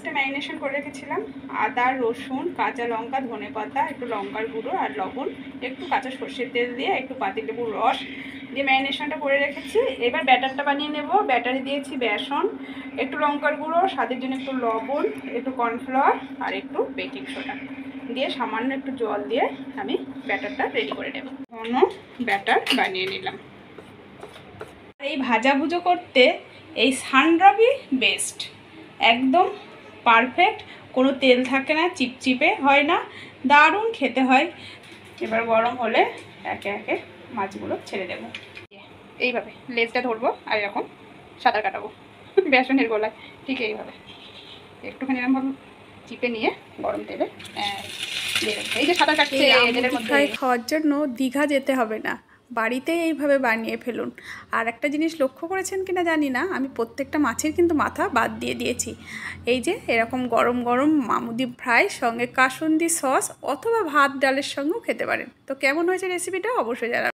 ফার্স্টে ম্যারিনেশন করে রেখেছিলাম আদা, রসুন, কাঁচা লঙ্কা, ধনেপাতা, একটু লঙ্কার গুঁড়ো আর লবণ, একটু কাঁচা সর্ষের তেল দিয়ে একটু পাতিলেবুর রস দিয়ে ম্যারিনেশনটা করে রেখেছি। এবার ব্যাটারটা বানিয়ে নেব। ব্যাটারে দিয়েছি বেসন, একটু লঙ্কার গুঁড়ো, স্বাদের জন্য একটু লবণ, একটু কর্নফ্লাওয়ার আর একটু বেকিং সোডা দিয়ে সামান্য একটু জল দিয়ে আমি ব্যাটারটা রেডি করে নেব। ঘন ব্যাটার বানিয়ে নিলাম। এই ভাজাভুজো করতে এই সানড্রপই বেস্ট, একদম পারফেক্ট, কোনো তেল থাকে না, চিপচিপে হয় না, দারুণ খেতে হয়। এবার গরম হলে একে একে মাছগুলো ছেড়ে দেবো। এইভাবে লেজটা ধরবো আর এরকম সাঁতার কাটাবো বেসনের গোলায়, ঠিক এইভাবে একটুখানি এরকমভাবে চিপে নিয়ে গরম তেলে এই যে সাঁতার কাটছে এদের মধ্যে। খাওয়ার জন্য দীঘা যেতে হবে না, বাড়িতেই এইভাবে বানিয়ে ফেলুন। আর একটা জিনিস লক্ষ্য করেছেন কিনা জানি না, আমি প্রত্যেকটা মাছের কিন্তু মাথা বাদ দিয়ে দিয়েছি। এই যে এরকম গরম গরম মামুদি ফ্রাই সঙ্গে কাসুন্দি সস অথবা ভাত ডালের সঙ্গেও খেতে পারেন। তো কেমন হয়েছে রেসিপিটা অবশ্যই জানাবেন।